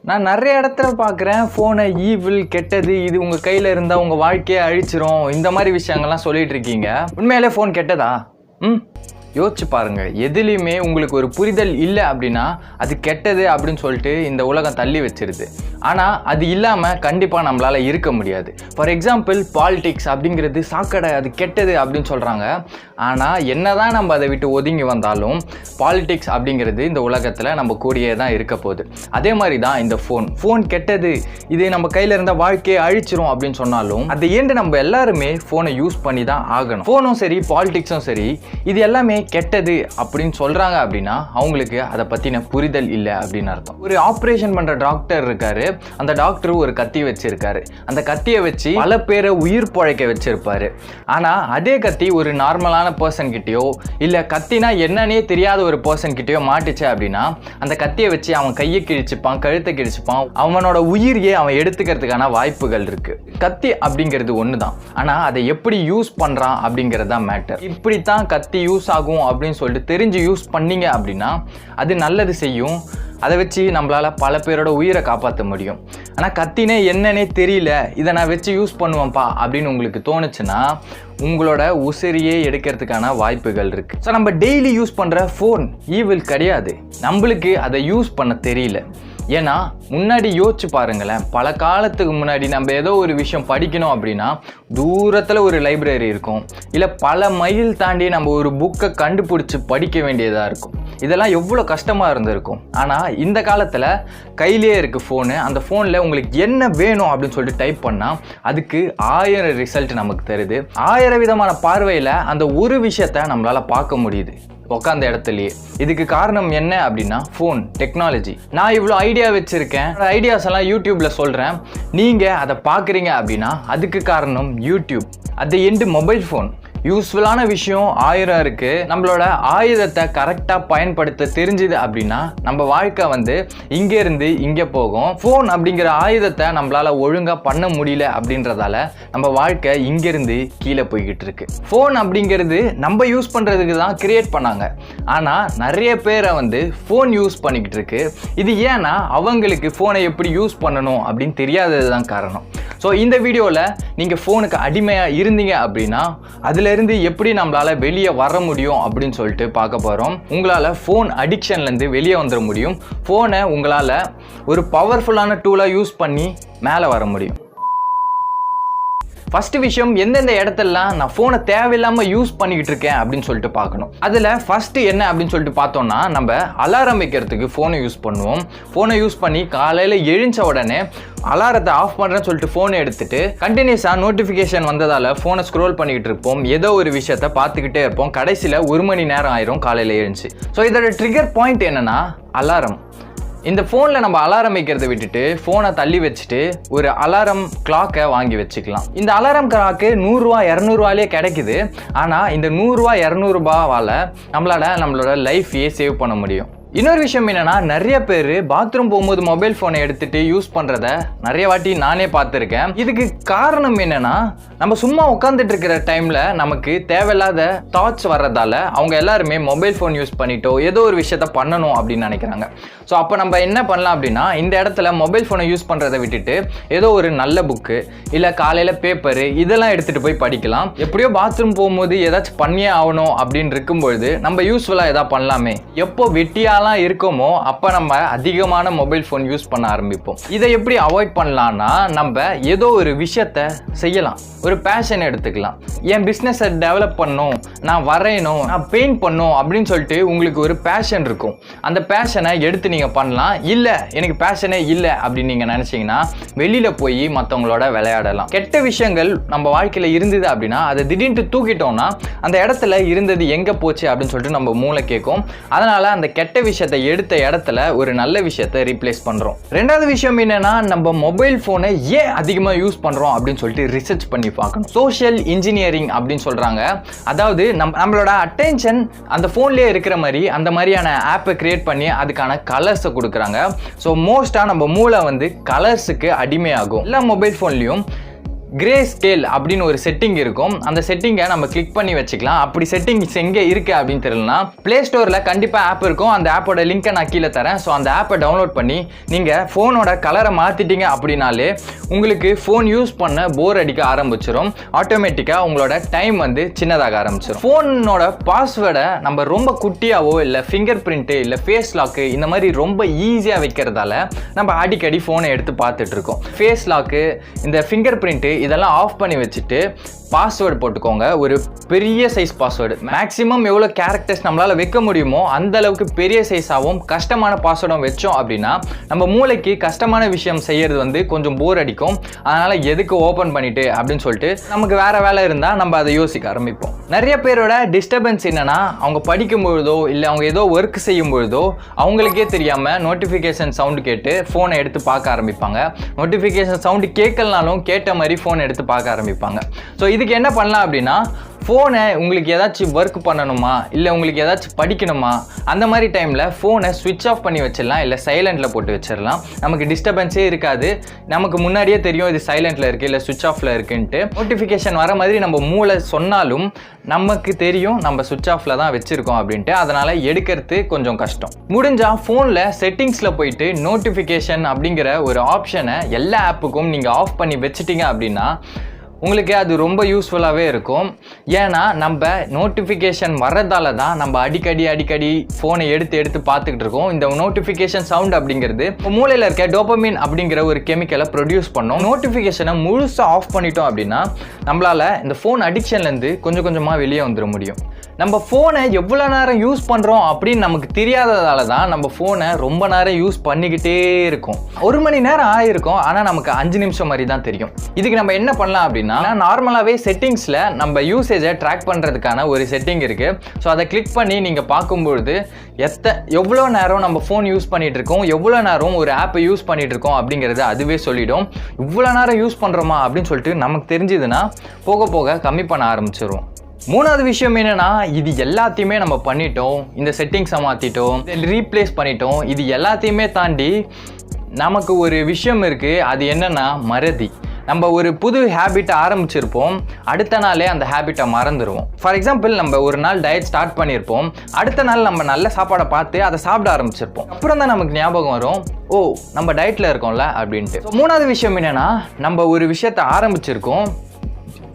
நான் நிறைய இடத்துல பார்க்குறேன் ஃபோனை ஈவில் கெட்டது, இது உங்கள் கையில் இருந்தால் உங்கள் வாழ்க்கையை அழிச்சிரும், இந்த மாதிரி விஷயங்கள்லாம் சொல்லிட்டு இருக்கீங்க. உண்மையிலே ஃபோன் கெட்டதா? யோசிச்சு பாருங்க. எதுலேயுமே உங்களுக்கு ஒரு புரிதல் இல்லை அப்படின்னா அது கெட்டது அப்படின்னு சொல்லிட்டு இந்த உலகம் தள்ளி வச்சிருது. ஆனால் அது இல்லாமல் கண்டிப்பாக நம்மளால் இருக்க முடியாது. ஃபார் எக்ஸாம்பிள் பாலிடிக்ஸ் அப்படிங்கிறது சாக்கடை, அது கெட்டது அப்படின்னு சொல்கிறாங்க. ஆனால் என்னதான் நம்ம அதை விட்டு ஒதுங்கி வந்தாலும் பாலிடிக்ஸ் அப்படிங்கிறது இந்த உலகத்தில் நம்ம கூடயே தான் இருக்க போகுது. அதே மாதிரி தான் இந்த ஃபோன் கெட்டது, இது நம்ம கையில் இருந்த வாழ்க்கையை அழிச்சிரும் அப்படின்னு சொன்னாலும் அதை ஏண்டு நம்ம எல்லாருமே ஃபோனை யூஸ் பண்ணி தான் ஆகணும். ஃபோனும் சரி பாலிடிக்ஸும் சரி இது எல்லாமே கெட்டது அப்படின்னு சொல்றாங்க அப்படின்னா அவங்களுக்கு அதை பத்தின புரிதல் இல்லை அப்படின்னு அர்த்தம். ஒரு ஆப்ரேஷன் பண்ற டாக்டர் இருக்காரு. அந்த டாக்டர் ஒரு கத்தி வச்சிருக்காரு. அந்த கத்தியை வச்சு பல பேரை உயிர் பழைக்க வச்சிருப்பாரு. ஆனா அதே கத்தி ஒரு நார்மலான பர்சன் கிட்டயோ இல்ல கத்தினா என்னன்னே தெரியாத ஒரு பர்சன் கிட்டயோ மாட்டுச்சு அப்படின்னா அந்த கத்தியை வச்சு அவன் கையை கிழிச்சுப்பான், கழுத்தை கிழிச்சுப்பான், அவனோட உயிரையே அவன் எடுத்துக்கிறதுக்கான வாய்ப்புகள் இருக்கு. கத்தி அப்படிங்கிறது ஒண்ணுதான், ஆனா அதை எப்படி யூஸ் பண்றான் அப்படிங்கிறது தான் மேட்டர். இப்படித்தான் கத்தி யூஸ் ஆகும் அப்படின்னு சொல்லிட்டு தெரிஞ்சு யூஸ் பண்ணீங்க அப்படின்னா அது நல்லது செய்யும். அதை வச்சு நம்மளால பல பேரோட உயிரை காப்பாற்ற முடியும். ஆனால் கத்தினே என்னன்னே தெரியல, இதை நான் வச்சு யூஸ் பண்ணுவேன்ப்பா அப்படின்னு உங்களுக்கு தோணுச்சுன்னா உங்களோட உசிரியே எடுக்கிறதுக்கான வாய்ப்புகள் இருக்கு. ஸோ நம்ம டெய்லி யூஸ் பண்ற ஃபோன் ஈவில் கிடையாது, நம்மளுக்கு அதை யூஸ் பண்ண தெரியல. ஏன்னா முன்னாடி யோசிச்சு பாருங்களேன், பல காலத்துக்கு முன்னாடி நம்ம ஏதோ ஒரு விஷயம் படிக்கணும் அப்படின்னா தூரத்தில் ஒரு லைப்ரரி இருக்கும், இல்லை பல மைல் தாண்டி நம்ம ஒரு புக்கை கண்டுபிடிச்சி படிக்க வேண்டியதாக இருக்கும். இதெல்லாம் எவ்வளோ கஷ்டமாக இருந்திருக்கும். ஆனால் இந்த காலத்தில் கையிலேயே இருக்குது ஃபோனு. அந்த ஃபோனில் உங்களுக்கு என்ன வேணும் அப்படின்னு சொல்லிட்டு டைப் பண்ணால் அதுக்கு 1000 ரிசல்ட் நமக்கு தருது. 1000 விதமான பார்வையில் அந்த ஒரு விஷயத்தை நம்மளால் பார்க்க முடியுது உட்காந்த இடத்துலயே. இதுக்கு காரணம் என்ன அப்படின்னா ஃபோன் டெக்னாலஜி. நான் இவ்வளோ ஐடியா வச்சிருக்கேன், ஐடியாஸ் எல்லாம் யூடியூப்ல சொல்றேன், நீங்க அதை பார்க்குறீங்க அப்படின்னா அதுக்கு காரணம் யூடியூப். அது எண்டு மொபைல் ஃபோன். யூஸ்ஃபுல்லான விஷயம் 1000 இருக்கு. நம்மளோட ஆயுதத்தை கரெக்டாக பயன்படுத்த தெரிஞ்சுது அப்படின்னா நம்ம வாழ்க்கை இங்கே இருந்து இங்கே போகும். ஃபோன் அப்படிங்கிற ஆயுதத்தை நம்மளால ஒழுங்காக பண்ண முடியல அப்படின்றதால நம்ம வாழ்க்கை இங்கிருந்து கீழே போய்கிட்டு இருக்கு. ஃபோன் அப்படிங்கிறது நம்ம யூஸ் பண்ணுறதுக்கு தான் கிரியேட் பண்ணாங்க. ஆனால் நிறைய பேரை ஃபோன் யூஸ் பண்ணிக்கிட்டு இருக்கு. இது ஏன்னா அவங்களுக்கு ஃபோனை எப்படி யூஸ் பண்ணணும் அப்படின்னு தெரியாதது தான் காரணம். ஸோ இந்த வீடியோவில் நீங்கள் ஃபோனுக்கு அடிமையாக இருந்தீங்க அப்படின்னா அதிலிருந்து எப்படி நம்மளால் வெளியே வர முடியும் அப்படின்னு சொல்லிட்டு பார்க்க போகிறோம். உங்களால் ஃபோன் அடிக்ஷன்லேருந்து வெளியே வந்துட முடியும். ஃபோனை உங்களால் ஒரு பவர்ஃபுல்லான டூலாக யூஸ் பண்ணி மேலே வர முடியும். ஃபர்ஸ்ட் விஷயம், எந்தெந்த இடத்துலலாம் நான் ஃபோனை தேவையில்லாமல் யூஸ் பண்ணிக்கிட்டு இருக்கேன் அப்படின்னு சொல்லிட்டு பார்க்கணும். அதில் ஃபர்ஸ்ட் என்ன அப்படின்னு சொல்லிட்டு பார்த்தோம்னா, நம்ம அலாரம் வைக்கிறதுக்கு ஃபோனை யூஸ் பண்ணுவோம். ஃபோனை யூஸ் பண்ணி காலையில் எழுந்த உடனே அலாரத்தை ஆஃப் பண்ணுறேன்னு சொல்லிட்டு ஃபோனை எடுத்துட்டு கண்டினியூஸாக நோட்டிஃபிகேஷன் வந்ததால் ஃபோனை ஸ்க்ரோல் பண்ணிக்கிட்டு இருப்போம். ஏதோ ஒரு விஷயத்தை பார்த்துக்கிட்டே இருப்போம். கடைசியில் 1 மணி நேரம் ஆயிரும் காலையில் எழுந்துச்சு. ஸோ இதோட ட்ரிகர் பாயிண்ட் என்னன்னா அலாரம். இந்த ஃபோனில் நம்ம அலாரம் வைக்கிறத விட்டுட்டு ஃபோனை தள்ளி வச்சுட்டு ஒரு அலாரம் கிளாக்கை வாங்கி வச்சுக்கலாம். இந்த அலாரம் கிளாக்கு 100 ரூபா 200 ரூபாயிலே கிடைக்குது. ஆனால் இந்த 100 ரூபா 200 ரூபாவால் நம்மளோட லைஃபையே சேவ் பண்ண முடியும். இன்னொரு விஷயம் என்னன்னா, நிறைய பேர் பாத்ரூம் போகும்போது மொபைல் ஃபோனை எடுத்துட்டு யூஸ் பண்றத நிறைய வாட்டி நானே பார்த்துருக்கேன். இதுக்கு காரணம் என்னன்னா, நம்ம சும்மா உட்காந்துட்டு இருக்கிற டைம்ல நமக்கு தேவையில்லாத தாட்ஸ் வர்றதால அவங்க எல்லாருமே மொபைல் ஃபோன் யூஸ் பண்ணிட்டோ ஏதோ ஒரு விஷயத்த பண்ணணும் அப்படின்னு நினைக்கிறாங்க. ஸோ அப்போ நம்ம என்ன பண்ணலாம் அப்படின்னா, இந்த இடத்துல மொபைல் ஃபோனை யூஸ் பண்றதை விட்டுட்டு ஏதோ ஒரு நல்ல புக்கு இல்லை காலையில பேப்பரு இதெல்லாம் எடுத்துட்டு போய் படிக்கலாம். எப்படியோ பாத்ரூம் போகும்போது ஏதாச்சும் பண்ணியே ஆகணும் அப்படின்னு இருக்கும்பொழுது நம்ம யூஸ்ஃபுல்லா ஏதாவது பண்ணலாமே. எப்போ வெட்டியால இருக்கோமோ அப்ப நம்ம அதிகமான மொபைல் ஃபோன் யூஸ் பண்ண ஆரம்பிப்போம். இதை எப்படி அவாய்ட் பண்ணலாம்னா, நம்ம ஏதோ ஒரு விஷயத்த செய்யலாம். ஒரு பேஷன் எடுத்துக்கலாம். என் பிஸ்னஸை டெவலப் பண்ணணும், நான் வரையணும், நான் பெயிண்ட் பண்ணணும் அப்படின்னு சொல்லிட்டு உங்களுக்கு ஒரு பேஷன் இருக்கும். அந்த பேஷனை எடுத்து நீங்கள் பண்ணலாம். இல்லை எனக்கு பேஷனே இல்லை அப்படின்னு நீங்கள் நினச்சிங்கன்னா வெளியில் போய் மற்றவங்களோட விளையாடலாம். கெட்ட விஷயங்கள் நம்ம வாழ்க்கையில் இருந்தது அப்படின்னா அதை திடீர்னு தூக்கிட்டோம்னா அந்த இடத்துல இருந்தது எங்கே போச்சு அப்படின்னு சொல்லிட்டு நம்ம மூளை கேட்கும். அதனால் அந்த கெட்ட விஷயத்தை எடுத்த இடத்துல ஒரு நல்ல விஷயத்தை ரீப்ளேஸ் பண்ணுறோம். ரெண்டாவது விஷயம் என்னன்னா, நம்ம மொபைல் ஃபோனை ஏன் அதிகமாக யூஸ் பண்ணுறோம் அப்படின்னு சொல்லிட்டு ரிசர்ச் பண்ணி பார்க்கணும். சோஷியல் இன்ஜினியரிங் அப்படின்னு சொல்கிறாங்க. அதாவது நம்மளோட அட்டென்ஷன் அந்த ஃபோன்லேயே இருக்கிற மாதிரி அந்த மாதிரியான ஆப்பை கிரியேட் பண்ணி அதுக்கான கலர்ஸை கொடுக்குறாங்க. ஸோ மோஸ்ட்டாக நம்ம மூளை கலர்ஸுக்கு அடிமையாகும். எல்லா மொபைல் ஃபோன்லேயும் grayscale அப்படின்னு ஒரு செட்டிங் இருக்கும். அந்த செட்டிங்கை நம்ம கிளிக் பண்ணி வச்சுக்கலாம். அப்படி செட்டிங்ஸ் எங்கே இருக்கு அப்படின்னு தெரியலனா பிளே ஸ்டோரில் கண்டிப்பாக ஆப் இருக்கும். அந்த ஆப்போட லிங்கை நான் கீழே தரேன். ஸோ அந்த ஆப்பை டவுன்லோட் பண்ணி நீங்கள் ஃபோனோட கலரை மாற்றிட்டீங்க அப்படின்னாலே உங்களுக்கு ஃபோன் யூஸ் பண்ண போர் அடிக்க ஆரம்பிச்சிடும். ஆட்டோமேட்டிக்காக உங்களோட டைம் வந்து சின்னதாக ஆரம்பிச்சிடும். ஃபோனோட பாஸ்வேர்டை நம்ம ரொம்ப குட்டியாவோ இல்லை ஃபிங்கர் பிரிண்ட்டு இல்லை ஃபேஸ் லாக்கு இந்த மாதிரி ரொம்ப ஈஸியாக வைக்கிறதால நம்ம அடிக்கடி ஃபோனை எடுத்து பார்த்துட்டு இருக்கோம். ஃபேஸ் லாக்கு இந்த ஃபிங்கர் பிரிண்ட்டு இதெல்லாம் ஆஃப் பண்ணி வச்சுட்டு பாஸ்வேர்டு போட்டுக்கோங்க. ஒரு பெரிய சைஸ் பாஸ்வேர்டு, மேக்ஸிமம் எவ்வளோ கேரக்டர்ஸ் நம்மளால் வைக்க முடியுமோ அந்த அளவுக்கு பெரிய சைஸாகவும் கஷ்டமான பாஸ்வேர்டும் வச்சோம் அப்படின்னா நம்ம மூளைக்கு கஷ்டமான விஷயம் செய்யறது வந்து கொஞ்சம் போர் அடிக்கும். அதனால் எதுக்கு ஓப்பன் பண்ணிட்டு அப்படின்னு சொல்லிட்டு நமக்கு வேற வேலை இருந்தால் நம்ம அதை யோசிக்க ஆரம்பிப்போம். நிறைய பேரோட டிஸ்டர்பன்ஸ் என்னன்னா அவங்க படிக்கும் பொழுதோ இல்லை அவங்க ஏதோ ஒர்க் செய்யும் பொழுதோ அவங்களுக்கே தெரியாமல் நோட்டிஃபிகேஷன் சவுண்டு கேட்டு ஃபோனை எடுத்து பார்க்க ஆரம்பிப்பாங்க. நோட்டிஃபிகேஷன் சவுண்டு கேட்கலனாலும் கேட்ட மாதிரி ஃபோனை எடுத்து பார்க்க ஆரம்பிப்பாங்க. ஸோ இதுக்கு என்ன பண்ணலாம் அப்படின்னா ஃபோனை உங்களுக்கு ஏதாச்சும் ஒர்க் பண்ணணுமா இல்லை உங்களுக்கு ஏதாச்சும் படிக்கணுமா அந்த மாதிரி டைமில் ஃபோனை ஸ்விட்ச் ஆஃப் பண்ணி வச்சிடலாம், இல்லை சைலண்டில் போட்டு வச்சிடலாம். நமக்கு டிஸ்டர்பன்ஸே இருக்காது. நமக்கு முன்னாடியே தெரியும் இது சைலண்டில் இருக்குது இல்லை ஸ்விட்ச் ஆஃபில் இருக்குன்ட்டு. நோட்டிஃபிகேஷன் வர மாதிரி நம்ம மூளை சொன்னாலும் நமக்கு தெரியும் நம்ம ஸ்விட்ச் ஆஃபில் தான் வச்சுருக்கோம் அப்படின்ட்டு. அதனால் எடுக்கிறது கொஞ்சம் கஷ்டம். முடிஞ்சால் ஃபோனில் செட்டிங்ஸில் போயிட்டு நோட்டிஃபிகேஷன் அப்படிங்கிற ஒரு ஆப்ஷனை எல்லா ஆப்புக்கும் நீங்கள் ஆஃப் பண்ணி வச்சிட்டிங்க அப்படின்னா உங்களுக்கு அது ரொம்ப யூஸ்ஃபுல்லாகவே இருக்கும். ஏன்னா நம்ம நோட்டிஃபிகேஷன் வர்றதால தான் நம்ம அடிக்கடி ஃபோனை எடுத்து பார்த்துக்கிட்டு இருக்கோம். இந்த நோட்டிஃபிகேஷன் சவுண்ட் அப்படிங்கிறது மூளையில் இருக்க டோபமின் அப்படிங்கிற ஒரு கெமிக்கலை ப்ரொடியூஸ் பண்ணோம். நோட்டிஃபிகேஷனை முழுசாக ஆஃப் பண்ணிட்டோம் அப்படின்னா நம்மளால் இந்த ஃபோன் அடிக்ஷன்லேருந்து கொஞ்சம் கொஞ்சமாக வெளியே வந்துட முடியும். நம்ம ஃபோனை எவ்வளோ நேரம் யூஸ் பண்ணுறோம் அப்படின்னு நமக்கு தெரியாததால தான் நம்ம ஃபோனை ரொம்ப நேரம் யூஸ் பண்ணிக்கிட்டே இருக்கும். 1 மணி நேரம் ஆகிருக்கும், ஆனால் நமக்கு 5 நிமிஷம் மாதிரி தான் தெரியும். இதுக்கு நம்ம என்ன பண்ணலாம் அப்படின்னா நார்மலாகவே செட்டிங்ஸில் நம்ம யூசேஜை ட்ராக் பண்ணுறதுக்கான ஒரு செட்டிங் இருக்குது. ஸோ அதை கிளிக் பண்ணி நீங்கள் பார்க்கும்பொழுது எவ்வளோ நேரம் நம்ம ஃபோன் யூஸ் பண்ணிகிட்டு இருக்கோம், எவ்வளோ நேரம் ஒரு ஆப்பை யூஸ் பண்ணிகிட்டு இருக்கோம் அப்படிங்கிறது அதுவே சொல்லிடும். இவ்வளோ நேரம் யூஸ் பண்ணுறோமா அப்படின்னு சொல்லிட்டு நமக்கு தெரிஞ்சதுன்னா போக போக கம்மி பண்ண ஆரம்பிச்சிடும். மூணாவது விஷயம் என்னன்னா, இது எல்லாத்தையுமே நம்ம பண்ணிட்டோம், இந்த செட்டிங்ஸை மாற்றிட்டோம், ரீப்ளேஸ் பண்ணிட்டோம். இது எல்லாத்தையுமே தாண்டி நமக்கு ஒரு விஷயம் இருக்குது. அது என்னன்னா மறதி. நம்ம ஒரு புது ஹேபிட்டை ஆரம்பிச்சிருப்போம், அடுத்த நாளே அந்த ஹேபிட்டை மறந்துடுவோம். ஃபார் எக்ஸாம்பிள் நம்ம ஒரு நாள் டயட் ஸ்டார்ட் பண்ணியிருப்போம், அடுத்த நாள் நம்ம நல்ல சாப்பாடை பார்த்து அதை சாப்பிட ஆரம்பிச்சிருப்போம். அப்புறம் தான் நமக்கு ஞாபகம் வரும், ஓ நம்ம டயட்டில் இருக்கோம்ல அப்படின்ட்டு. மூணாவது விஷயம் என்னென்னா, நம்ம ஒரு விஷயத்தை ஆரம்பிச்சிருக்கோம்,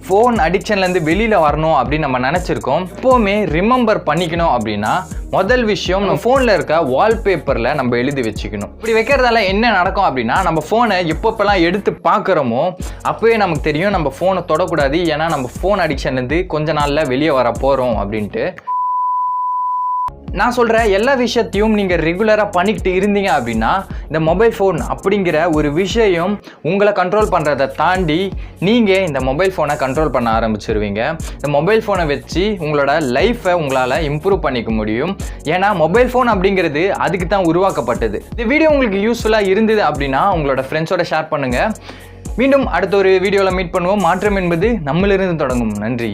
ஃபோன் அடிக்ஷன்லேருந்து வெளியில் வரணும் அப்படின்னு நம்ம நினச்சிருக்கோம். எப்போவுமே ரிமெம்பர் பண்ணிக்கணும் அப்படின்னா முதல் விஷயம் நம்ம ஃபோனில் இருக்க வால்பேப்பரில் நம்ம எழுதி வச்சுக்கணும். இப்படி வைக்கிறதால என்ன நடக்கும் அப்படின்னா நம்ம ஃபோனை எப்பப்பெல்லாம் எடுத்து பார்க்குறோமோ அப்போவே நமக்கு தெரியும் நம்ம ஃபோனை தொடக்கூடாது, ஏன்னா நம்ம ஃபோன் அடிக்ஷன்லேருந்து கொஞ்ச நாளில் வெளியே வர போகிறோம் அப்படின்ட்டு. நான் சொல்கிற எல்லா விஷயத்தையும் நீங்கள் ரெகுலராக பண்ணிக்கிட்டு இருந்தீங்க அப்படின்னா இந்த மொபைல் ஃபோன் அப்படிங்கிற ஒரு விஷயம் உங்களை கண்ட்ரோல் பண்ணுறதை தாண்டி நீங்கள் இந்த மொபைல் ஃபோனை கண்ட்ரோல் பண்ண ஆரம்பிச்சிருவீங்க. இந்த மொபைல் ஃபோனை வச்சு உங்களோட லைஃப்பை உங்களால் இம்ப்ரூவ் பண்ணிக்க முடியும். ஏன்னா மொபைல் ஃபோன் அப்படிங்கிறது அதுக்கு தான் உருவாக்கப்பட்டது. இந்த வீடியோ உங்களுக்கு யூஸ்ஃபுல்லாக இருந்தது அப்படின்னா உங்களோட ஃப்ரெண்ட்ஸோட ஷேர் பண்ணுங்கள். மீண்டும் அடுத்த ஒரு வீடியோவில் மீட் பண்ணுவோம். மாற்றம் என்பது நம்மளிருந்து தொடங்கும். நன்றி.